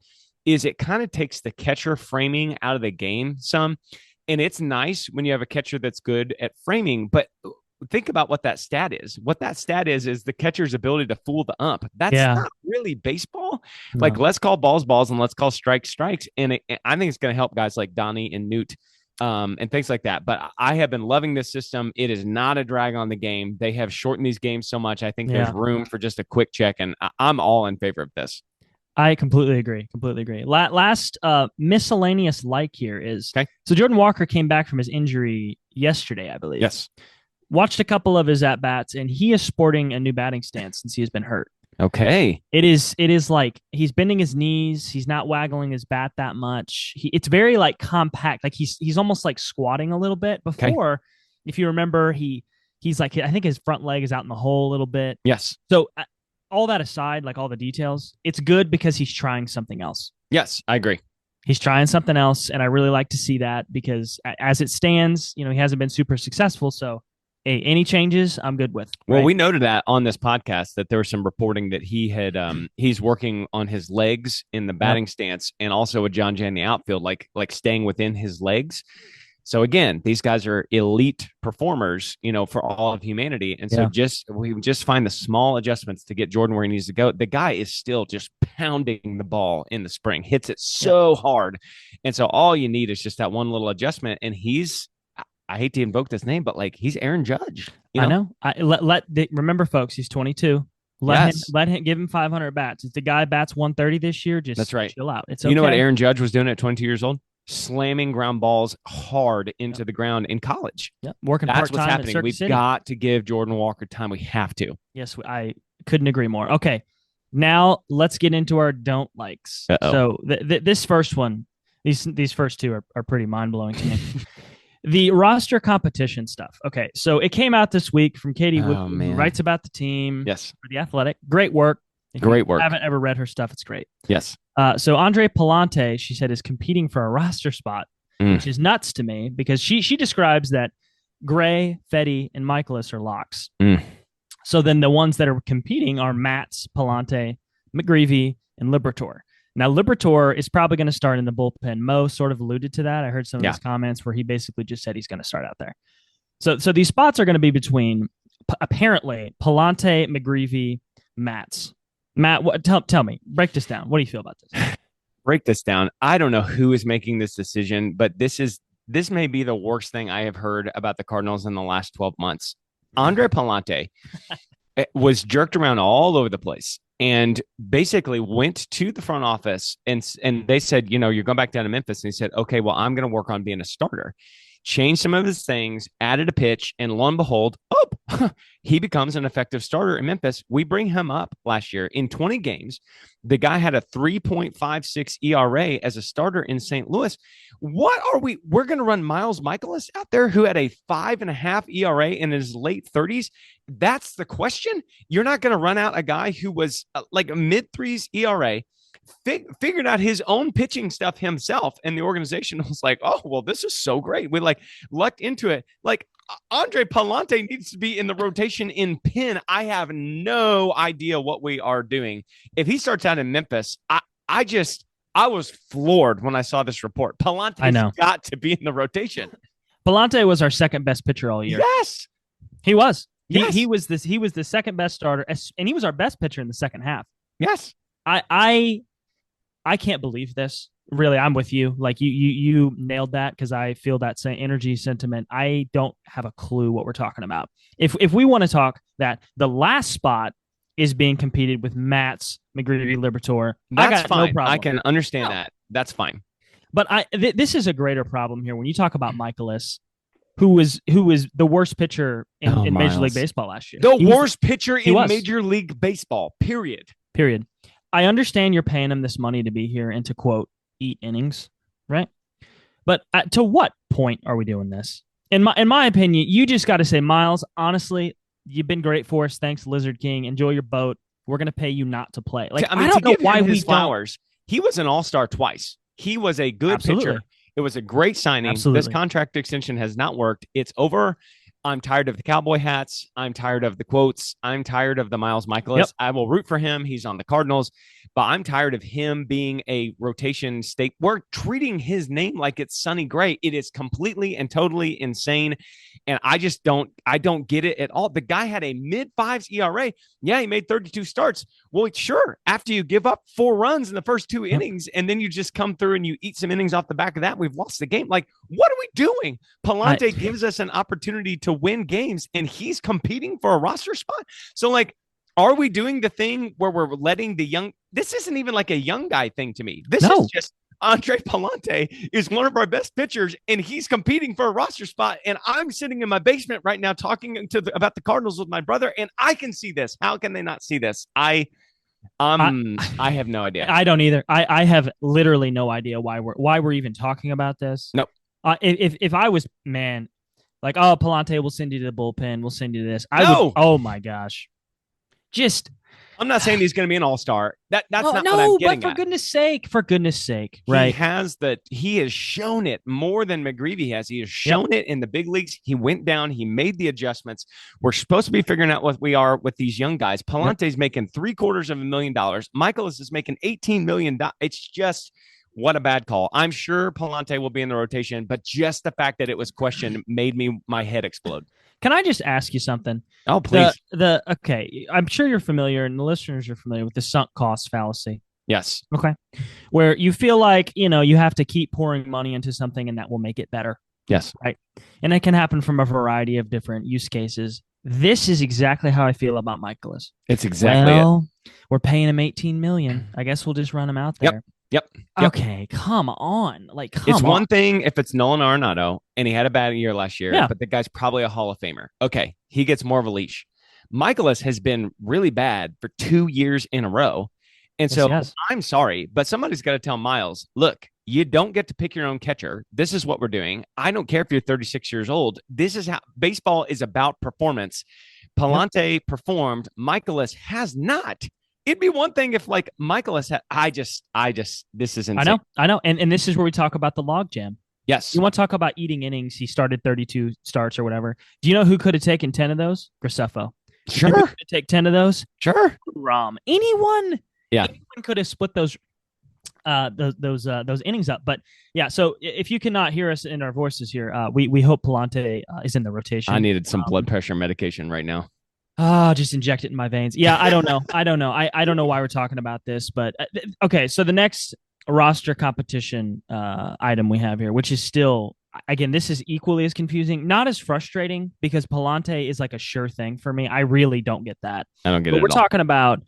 S2: is it kind of takes the catcher framing out of the game some. And it's nice when you have a catcher that's good at framing, but think about what that stat is. What that stat is the catcher's ability to fool the ump. That's not really baseball. No. Like, let's call balls and let's call strikes. And I think it's going to help guys like Donnie and Newt and things like that. But I have been loving this system. It is not a drag on the game. They have shortened these games so much. I think there's room for just a quick check, and I'm all in favor of this.
S1: I completely agree. Last miscellaneous like here is, so Jordan Walker came back from his injury yesterday, I believe.
S2: Yes.
S1: Watched a couple of his at-bats, and he is sporting a new batting stance since he has been hurt.
S2: Okay.
S1: It is like he's bending his knees. He's not waggling his bat that much. It's very like compact. Like he's almost like squatting a little bit.
S2: Okay.
S1: Before, if you remember, he's like, I think his front leg is out in the hole a little bit.
S2: Yes.
S1: So all that aside, like all the details, it's good because he's trying something else.
S2: Yes, I agree.
S1: He's trying something else, and I really like to see that because as it stands, he hasn't been super successful. So, hey, any changes, I'm good with.
S2: Well, we noted that on this podcast that there was some reporting that he's working on his legs in the batting stance and also with John Jay in the outfield, like staying within his legs. So again, these guys are elite performers, for all of humanity. And so we just find the small adjustments to get Jordan where he needs to go. The guy is still just pounding the ball in the spring, hits it so hard. And so all you need is just that one little adjustment. And I hate to invoke this name, but like he's Aaron Judge.
S1: I know. Remember, folks, he's 22. Let him give him 500 bats. If the guy bats 130 this year, just chill out. It's okay.
S2: You know what Aaron Judge was doing at 22 years old? Slamming ground balls hard into the ground in college.
S1: Yep. Working
S2: That's
S1: part-time
S2: what's happening. We've got to give Jordan Walker time. We have to.
S1: Yes, I couldn't agree more. Okay, now let's get into our don't likes.
S2: Uh-oh.
S1: So this first one, these first two are pretty mind-blowing to me. The roster competition stuff. Okay, so it came out this week from Katie Wood, who writes about the team.
S2: Yes.
S1: For The Athletic. Great work. If
S2: Great work.
S1: I haven't ever read her stuff. It's great.
S2: Yes.
S1: So Andre Palante, she said, is competing for a roster spot, which is nuts to me because she describes that Gray, Fetty, and Michaelis are locks. So then the ones that are competing are Matz, Palante, McGreevy, and Liberatore. Now, Liberatore is probably going to start in the bullpen. Mo sort of alluded to that. I heard some of his comments where he basically just said he's going to start out there. So these spots are going to be between, apparently, Palante, McGreevy, Matz. Matt, tell me, break this down. What do you feel about this?
S2: Break this down. I don't know who is making this decision, but this may be the worst thing I have heard about the Cardinals in the last 12 months. Andre Palante was jerked around all over the place and basically went to the front office and they said, you're going back down to Memphis. And he said, okay, well, I'm going to work on being a starter. Changed some of his things, added a pitch, and lo and behold, he becomes an effective starter in Memphis. We bring him up last year in 20 games. The guy had a 3.56 ERA as a starter in St. Louis. We're going to run Miles Michaelis out there who had a 5.5 ERA in his late 30s. That's the question. You're not going to run out a guy who was like a mid-threes ERA, figured out his own pitching stuff himself, and the organization was like, oh, well, this is so great. We lucked into it. Like Andre Palante needs to be in the rotation in Penn. I have no idea what we are doing. If he starts out in Memphis, I was floored when I saw this report. Palante's got to be in the rotation.
S1: Palante was our second best pitcher all year.
S2: Yes,
S1: he was.
S2: Yes.
S1: He was the second best starter, and he was our best pitcher in the second half.
S2: Yes.
S1: I can't believe this. Really, I'm with you. Like you nailed that because I feel that same energy sentiment. I don't have a clue what we're talking about. If we want to talk that the last spot is being competed with Matz, McGreevy, Liberatore,
S2: that's fine.
S1: No problem.
S2: I can understand that. That's fine.
S1: But this is a greater problem here when you talk about Michaelis, who was the worst pitcher in Major League Baseball last year.
S2: The worst pitcher in Major League Baseball. Period.
S1: I understand you're paying him this money to be here and to, quote, eat innings, right? But to what point are we doing this? In my opinion, you just got to say, Miles, honestly, you've been great for us. Thanks, Lizard King. Enjoy your boat. We're going to pay you not to play. Like, I don't know why we flowers.
S2: He was an all-star twice. He was a good pitcher. It was a great signing.
S1: Absolutely.
S2: This contract extension has not worked. It's over. I'm tired of the cowboy hats. I'm tired of the quotes. I'm tired of the Miles Michaelis.
S1: Yep.
S2: I will root for him. He's on the Cardinals, but I'm tired of him being a rotation state. We're treating his name like it's Sonny Gray. It is completely and totally insane. And I don't get it at all. The guy had a mid-fives ERA. Yeah, he made 32 starts. Well, sure. After you give up 4 runs in the first 2 innings, and then you just come through and you eat some innings off the back of that, we've lost the game. Like, what are we doing? Palante gives us an opportunity to win games, and he's competing for a roster spot. So, like, are we doing the thing where we're letting the young – this isn't even like a young guy thing to me. This is just Andre Palante is one of our best pitchers, and he's competing for a roster spot. And I'm sitting in my basement right now talking about the Cardinals with my brother, and I can see this. How can they not see this? I I have no idea.
S1: I don't either. I have literally no idea why we're even talking about this.
S2: Nope.
S1: If I was, man, like, oh, Palante, we'll send you to the bullpen, we'll send you to this, I would.
S2: No!
S1: Oh my gosh, just.
S2: I'm not saying he's going to be an all-star. That's not what I'm getting
S1: but
S2: at.
S1: For goodness sake, right?
S2: He has shown it more than McGreevy has. He has shown it in the big leagues. He went down. He made the adjustments. We're supposed to be figuring out what we are with these young guys. Palante's making $750,000. Michaelis is making $18 million. It's just what a bad call. I'm sure Palante will be in the rotation, but just the fact that it was questioned made my head explode.
S1: Can I just ask you something?
S2: Oh, please.
S1: Okay, I'm sure you're familiar, and the listeners are familiar with the sunk cost fallacy.
S2: Yes.
S1: Okay. Where you feel like, you have to keep pouring money into something and that will make it better.
S2: Yes.
S1: Right. And it can happen from a variety of different use cases. This is exactly how I feel about Michaelis.
S2: It's exactly it.
S1: We're paying him $18 million. I guess we'll just run him out there.
S2: Yep.
S1: Okay, come on.
S2: It's one thing if it's Nolan Arenado and he had a bad year last year, but the guy's probably a Hall of Famer. Okay, he gets more of a leash. Michaelis has been really bad for 2 years in a row. And so I'm sorry, but somebody's got to tell Miles, look, you don't get to pick your own catcher. This is what we're doing. I don't care if you're 36 years old. This is how baseball is about performance. Palante performed. Michaelis has not. It'd be one thing if like Michaelis had, this is insane.
S1: I know. And this is where we talk about the log jam.
S2: Yes.
S1: You want to talk about eating innings. He started 32 starts or whatever. Do you know who could have taken 10 of those? Graceffo.
S2: Sure.
S1: Take 10 of those?
S2: Sure.
S1: Rom. Anyone could have split those innings up. But yeah, so if you cannot hear us in our voices here, we hope Palante is in the rotation.
S2: I needed some blood pressure medication right now.
S1: Just inject it in my veins. Yeah, I don't know. I don't know why we're talking about this, but okay. So the next roster competition item we have here, which is still, again, this is equally as confusing, not as frustrating because Palante is like a sure thing for me. I really don't get that.
S2: I don't get it.
S1: We're talking about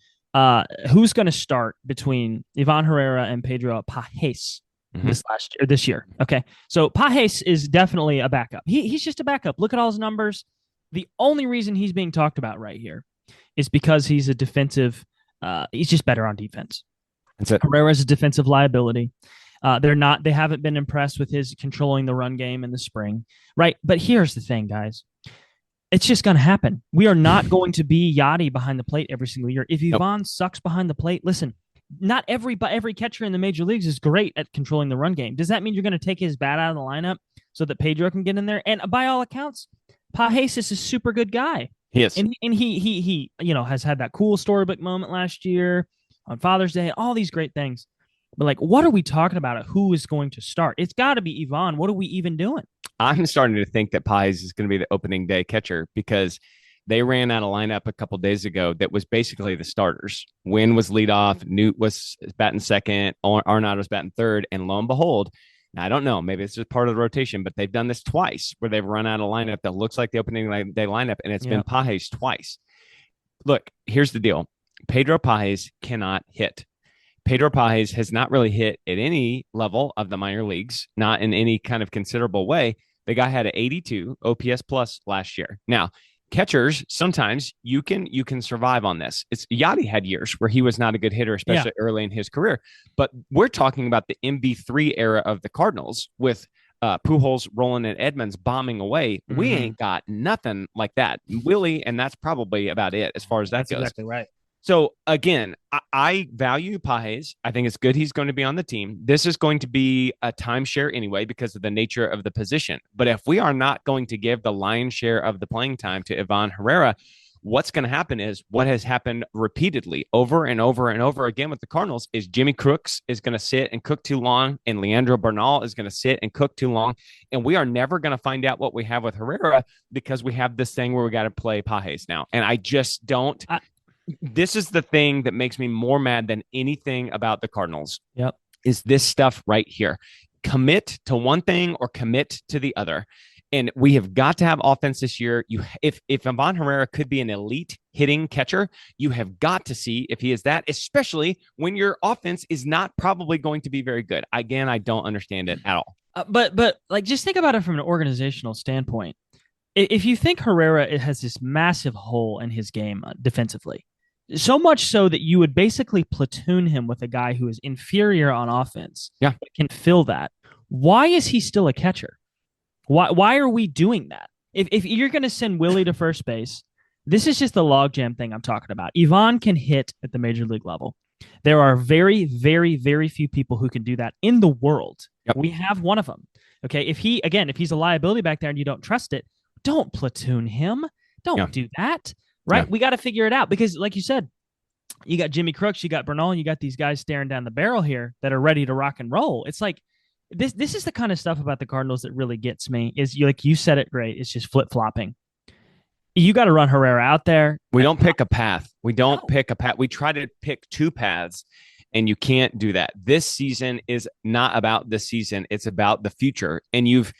S1: who's going to start between Ivan Herrera and Pedro Pages this year. Okay, so Pages is definitely a backup. He's just a backup. Look at all his numbers. The only reason he's being talked about right here is because he's a defensive. He's just better on defense.
S2: That's it.
S1: Herrera's a defensive liability. They haven't been impressed with his controlling the run game in the spring, right? But here's the thing, guys. It's just going to happen. We are not going to be Yachty behind the plate every single year. If Ivan sucks behind the plate, listen, not every catcher in the major leagues is great at controlling the run game. Does that mean you're going to take his bat out of the lineup so that Pedro can get in there? And by all accounts, Pages is a super good guy.
S2: He is.
S1: And he has had that cool storybook moment last year on Father's Day, all these great things. But like, what are we talking about? Who is going to start? It's got to be Ivan. What are we even doing? I'm
S2: starting to think that Pages is going to be the opening day catcher because they ran out a lineup a couple days ago that was basically the starters. Wynn was leadoff, Newt was batting second, Arenado was batting third, and lo and behold, I don't know, maybe it's just part of the rotation, but they've done this twice where they've run out a lineup that looks like the opening day lineup, and it's been Pages twice. Look, here's the deal. Pedro Pages cannot hit. Pedro Pages has not really hit at any level of the minor leagues, not in any kind of considerable way. The guy had an 82 OPS plus last year. Now, catchers, sometimes you can survive on this. Yachty had years where he was not a good hitter, especially early in his career. But we're talking about the MV3 era of the Cardinals with Pujols, Roland, and Edmonds bombing away. Mm-hmm. We ain't got nothing like that. Willie, and that's probably about it as far as that goes.
S1: Exactly right.
S2: So, again, I value Pages. I think it's good he's going to be on the team. This is going to be a timeshare anyway because of the nature of the position. But if we are not going to give the lion's share of the playing time to Ivan Herrera, what's going to happen is what has happened repeatedly over and over and over again with the Cardinals is Jimmy Crooks is going to sit and cook too long, and Leandro Bernal is going to sit and cook too long. And we are never going to find out what we have with Herrera because we have this thing where we got to play Pages now. And I just don't. This is the thing that makes me more mad than anything about the Cardinals.
S1: Yep.
S2: Is this stuff right here. Commit to one thing or commit to the other. And we have got to have offense this year. If Ivan Herrera could be an elite hitting catcher, you have got to see if he is that, especially when your offense is not probably going to be very good. Again, I don't understand it at all.
S1: But like, just think about it from an organizational standpoint. If you think Herrera has this massive hole in his game defensively, So much so that you would basically platoon him with a guy who is inferior on offense.
S2: Yeah.
S1: But can fill that. Why is he still a catcher? Why are we doing that? If you're going to send Willie to first base, this is just the logjam thing I'm talking about. Ivan can hit at the major league level. There are very, very, very few people who can do that in the world.
S2: Yep.
S1: We have one of them. Okay. If he's a liability back there and you don't trust it, don't platoon him. Don't do that. Right. Yeah. We got to figure it out because, like you said, you got Jimmy Crooks, you got Bernal, you got these guys staring down the barrel here that are ready to rock and roll. It's like this is the kind of stuff about the Cardinals that really gets me. Is like you said it great. It's just flip flopping. You got to run Herrera out there.
S2: We don't pick a path. We don't pick a path. We try to pick two paths, and you can't do that. This season is not about this season. It's about the future, and you've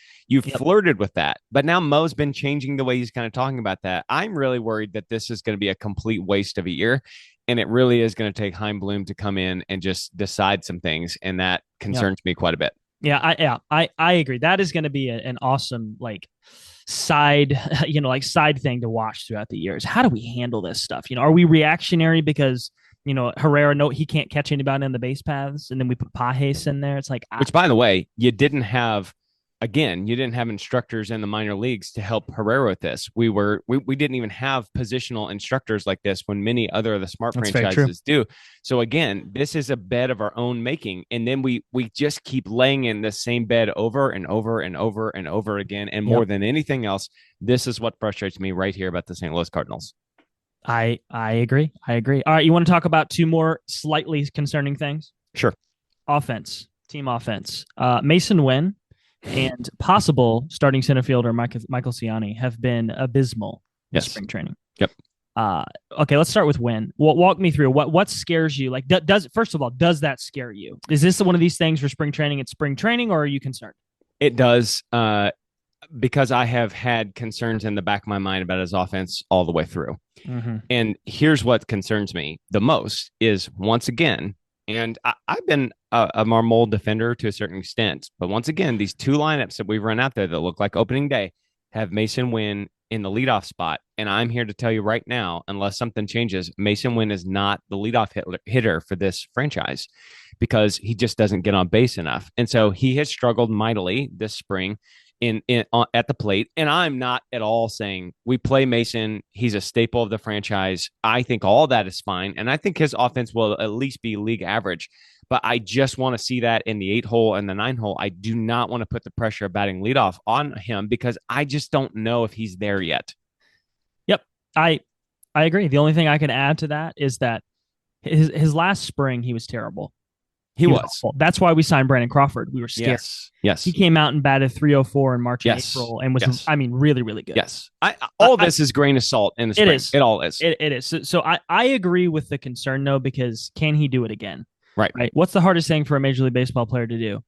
S2: flirted with that. But now Mo's been changing the way he's kind of talking about that. I'm really worried that this is going to be a complete waste of a year, and it really is going to take Chaim Bloom to come in and just decide some things, and that concerns me quite a bit.
S1: Yeah, I agree. That is going to be an awesome side thing to watch throughout the years. How do we handle this stuff? Are we reactionary because Herrera he can't catch anybody in the base paths, and then we put Pajes in there? It's like,
S2: which, by the way, you didn't have instructors in the minor leagues to help Herrera with this. We didn't even have positional instructors like this when many other of the smart franchises do. So again, this is a bed of our own making. And then we just keep laying in the same bed over and over and over and over again. And more than anything else, this is what frustrates me right here about the St. Louis Cardinals.
S1: I agree. All right. You want to talk about two more slightly concerning things?
S2: Sure.
S1: Team offense. Mason Wynn and possible starting center fielder Michael Ciani have been abysmal in spring training.
S2: Yep.
S1: Okay, let's start with Wynn. Walk me through what scares you. Like, first of all, does that scare you? Is this one of these things for spring training? It's spring training, or are you concerned?
S2: It does, because I have had concerns in the back of my mind about his offense all the way through. Mm-hmm. And here's what concerns me the most is, once again, and I've been a Marmol defender to a certain extent, but once again, these two lineups that we've run out there that look like opening day have Mason Wynn in the leadoff spot. And I'm here to tell you right now, unless something changes, Mason Wynn is not the leadoff hitter for this franchise because he just doesn't get on base enough. And so he has struggled mightily this spring at the plate. And I'm not at all saying we play Mason. He's a staple of the franchise. I think all that is fine. And I think his offense will at least be league average. But I just want to see that in the 8-hole and the 9-hole. I do not want to put the pressure of batting leadoff on him because I just don't know if he's there yet.
S1: Yep. I agree. The only thing I can add to that is that his last spring, he was terrible. He was awful. That's why we signed Brandon Crawford. We were scared.
S2: Yes.
S1: He came out and batted 304 in March and April and was, really, really good.
S2: Yes. All this is grain of salt in the spring. It is. It all is.
S1: It is. So I agree with the concern, though, because can he do it again?
S2: Right.
S1: What's the hardest thing for a Major League Baseball player to do?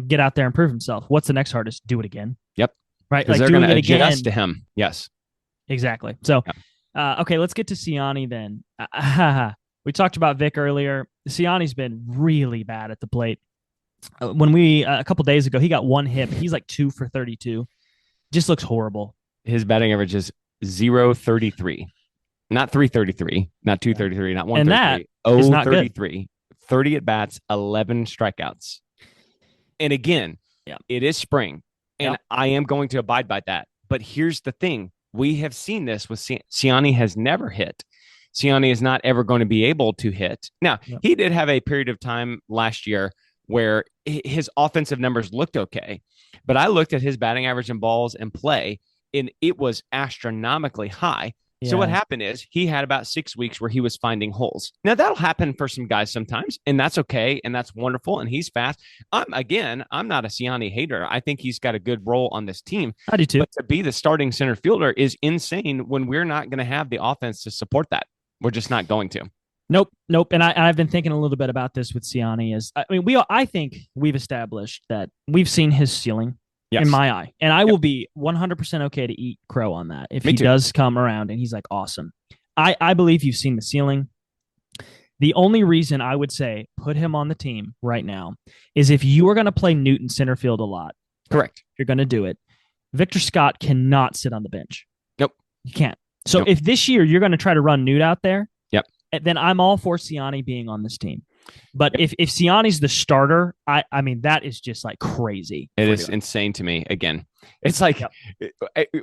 S1: Get out there and prove himself. What's the next hardest? Do it again.
S2: Yep.
S1: Right.
S2: Like, they're going to adjust to him. Yes.
S1: Exactly. So, okay, let's get to Ciani then. We talked about Vic earlier. Ciani's been really bad at the plate. When a couple days ago, he got one hit. But he's like 2 for 32. Just looks horrible.
S2: His batting average is 0.33. Not 333, not 233, not 133.
S1: And that
S2: 0.33. 30 at bats, 11 strikeouts. And again, it is spring, and I am going to abide by that. But here's the thing. We have seen this with Ciani has never hit. Ciani is not ever going to be able to hit. Now, he did have a period of time last year where his offensive numbers looked okay. But I looked at his batting average in balls in play, and it was astronomically high. Yeah. So what happened is he had about 6 weeks where he was finding holes. Now, that'll happen for some guys sometimes, and that's okay, and that's wonderful, and he's fast. I'm not a Ciani hater. I think he's got a good role on this team.
S1: I do too.
S2: But to be the starting center fielder is insane when we're not going to have the offense to support that. We're just not going to.
S1: Nope. And I've been thinking a little bit about this with Ciani. I think we've established that we've seen his ceiling. Yes. In my eye. And I will be 100% okay to eat crow on that if he does come around and he's like, awesome. I believe you've seen the ceiling. The only reason I would say put him on the team right now is if you are going to play Newton center field a lot.
S2: Correct.
S1: You're going to do it. Victor Scott cannot sit on the bench.
S2: Nope.
S1: You can't. So if this year you're going to try to run Newt out there, then I'm all for Siani being on this team. But if Siani's the starter, I mean, that is just like crazy.
S2: It is insane to me. Again, it's like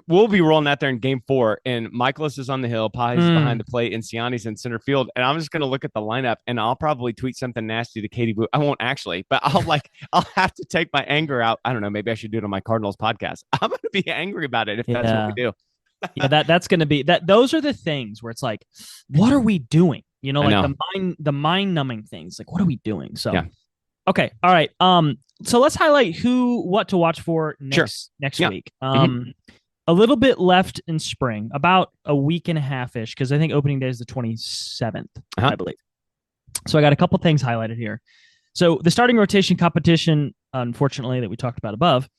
S2: we'll be rolling out there in game 4, and Michaelis is on the hill, Pai's behind the plate, and Siani's in center field. And I'm just going to look at the lineup, and I'll probably tweet something nasty to Katie Boo. I won't actually, but I'll have to take my anger out. I don't know. Maybe I should do it on my Cardinals podcast. I'm going to be angry about it if that's what we do.
S1: That's going to be that. Those are the things where it's like, what are we doing? You know, like the mind numbing things. Like, what are we doing? So, okay, all right. So let's highlight what to watch for next week. A little bit left in spring, about a week and a half ish, because I think opening day is the 27th, I believe. So I got a couple things highlighted here. So the starting rotation competition, unfortunately, that we talked about above.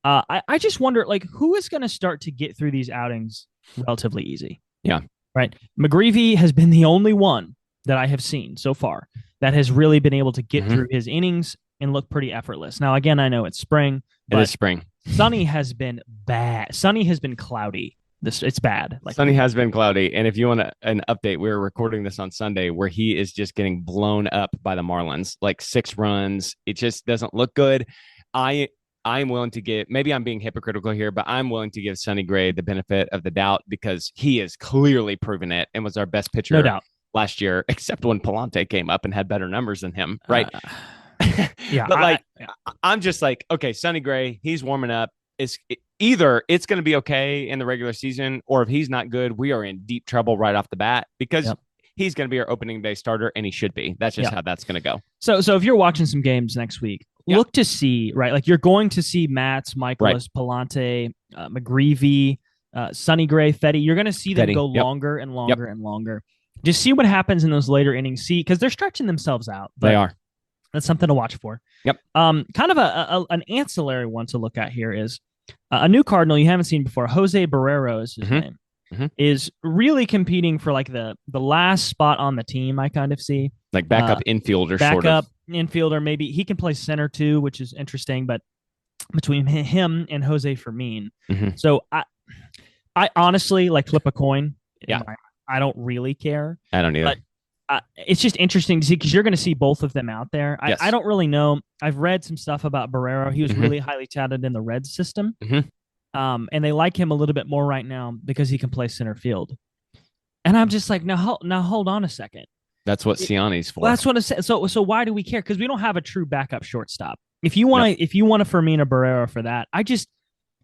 S1: I just wonder, like, who is going to start to get through these outings relatively easy?
S2: Yeah.
S1: Right. McGreevy has been the only one that I have seen so far that has really been able to get through his innings and look pretty effortless. Now, again, I know it's spring.
S2: It is spring.
S1: Sunny has been bad. Sunny has been cloudy. It's bad.
S2: Like, Sunny has been cloudy. And if you want an update, we were recording this on Sunday where he is just getting blown up by the Marlins, like 6 runs. It just doesn't look good. I'm willing to give, maybe I'm being hypocritical here, but I'm willing to give Sonny Gray the benefit of the doubt because he has clearly proven it and was our best pitcher
S1: no doubt.
S2: Last year, except when Palante came up and had better numbers than him, right?
S1: But
S2: I'm just like, okay, Sonny Gray, he's warming up. Either it's going to be okay in the regular season, or if he's not good, we are in deep trouble right off the bat because he's going to be our opening day starter, and he should be. That's just how that's going to go.
S1: So if you're watching some games next week, look to see, right? Like, you're going to see Matz, Michaelis, Palante, McGreevy, Sonny Gray, Fetty. You're going to see them go longer and longer and longer. Just see what happens in those later innings. See, because they're stretching themselves out.
S2: They are.
S1: That's something to watch for.
S2: Yep.
S1: Kind of an ancillary one to look at here is a new Cardinal you haven't seen before. Jose Barrero is his name. Is really competing for like the last spot on the team. I kind of see
S2: like backup infielder,
S1: backup infielder. Maybe he can play center too, which is interesting. But between him and Jose Fermin, so I honestly like flip a coin. I don't really care.
S2: I don't either.
S1: But it's just interesting to see because you're going to see both of them out there. I don't really know. I've read some stuff about Barrero. He was really highly touted in the Reds system. And they like him a little bit more right now because he can play center field. And I'm just like, now hold on a second.
S2: That's what Siani's for.
S1: Well, that's what I said. So why do we care? Because we don't have a true backup shortstop. If you want to Fermin or Barrero for that,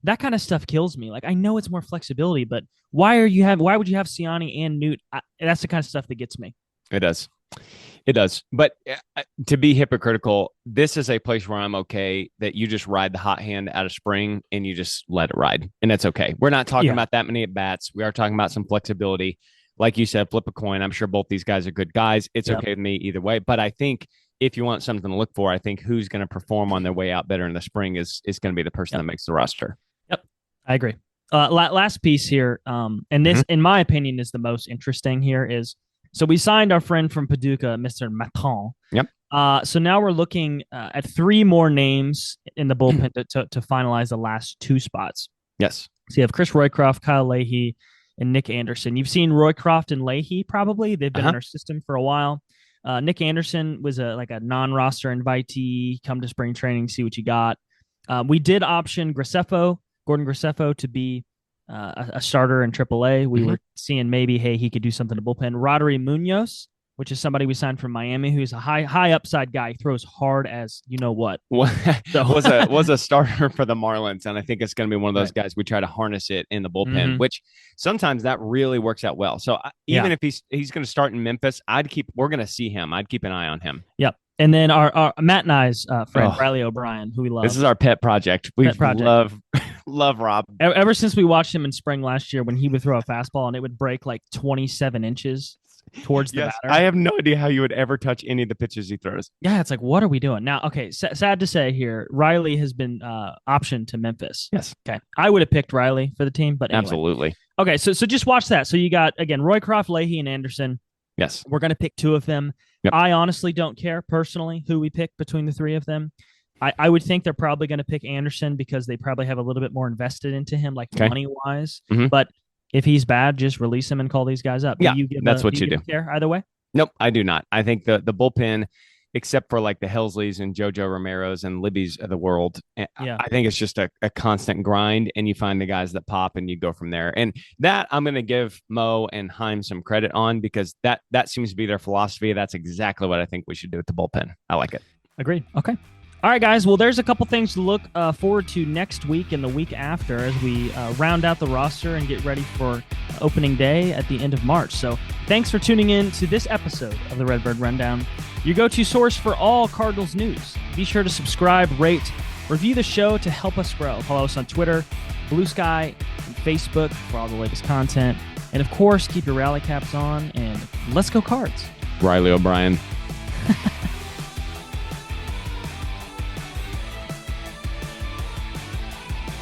S1: that kind of stuff kills me. Like, I know it's more flexibility, but why would you have Siani and Newt? That's the kind of stuff that gets me.
S2: It does. But to be hypocritical, this is a place where I'm okay that you just ride the hot hand out of spring and you just let it ride. And that's okay. We're not talking about that many at bats. We are talking about some flexibility. Like you said, flip a coin. I'm sure both these guys are good guys. It's okay with me either way. But I think if you want something to look for, I think who's going to perform on their way out better in the spring is going to be the person that makes the roster.
S1: Yep. I agree. Last piece here. And this, in my opinion, is the most interesting here is, so we signed our friend from Paducah, Mr. Maton.
S2: Yep.
S1: So now we're looking at 3 more names in the bullpen to finalize the last 2 spots.
S2: Yes.
S1: So you have Chris Roycroft, Kyle Leahy, and Nick Anderson. You've seen Roycroft and Leahy probably. They've been in our system for a while. Nick Anderson was a non-roster invitee. Come to spring training, see what you got. We did option Gordon Graceffo, to be a starter in AAA. We were seeing maybe, hey, he could do something to bullpen. Rodri Munoz, which is somebody we signed from Miami, who's a high upside guy. He throws hard as you know what.
S2: Was a starter for the Marlins, and I think it's going to be one of those guys we try to harness it in the bullpen, which sometimes that really works out well. So even if he's going to start in Memphis, we're going to see him. I'd keep an eye on him.
S1: Yep. And then our Matt and I's friend, Riley O'Brien, who we love.
S2: This is our pet project. Love Rob.
S1: Ever since we watched him in spring last year when he would throw a fastball and it would break like 27 inches towards the batter.
S2: I have no idea how you would ever touch any of the pitches he throws.
S1: Yeah, it's like, what are we doing? Now, okay, sad to say here, Riley has been optioned to Memphis.
S2: Yes.
S1: Okay. I would have picked Riley for the team, but anyway.
S2: Absolutely.
S1: Okay, so just watch that. So you got, again, Roycroft, Leahy, and Anderson.
S2: Yes.
S1: We're going to pick 2 of them.
S2: Yep.
S1: I honestly don't care personally who we pick between the 3 of them. I would think they're probably going to pick Anderson because they probably have a little bit more invested into him, like money-wise. But if he's bad, just release him and call these guys up.
S2: Yeah, that's what you do.
S1: Care either way?
S2: Nope, I do not. I think the bullpen, except for like the Helsleys and JoJo Romero's and Libby's of the world, I think it's just a constant grind, and you find the guys that pop and you go from there. And that I'm going to give Mo and Heim some credit on, because that seems to be their philosophy. That's exactly what I think we should do with the bullpen. I like it.
S1: Agreed. Okay. All right, guys. Well, there's a couple things to look forward to next week and the week after as we round out the roster and get ready for opening day at the end of March. So thanks for tuning in to this episode of the Redbird Rundown, your go-to source for all Cardinals news. Be sure to subscribe, rate, review the show to help us grow. Follow us on Twitter, Blue Sky, and Facebook for all the latest content. And, of course, keep your rally caps on, and let's go Cards.
S2: Riley O'Brien.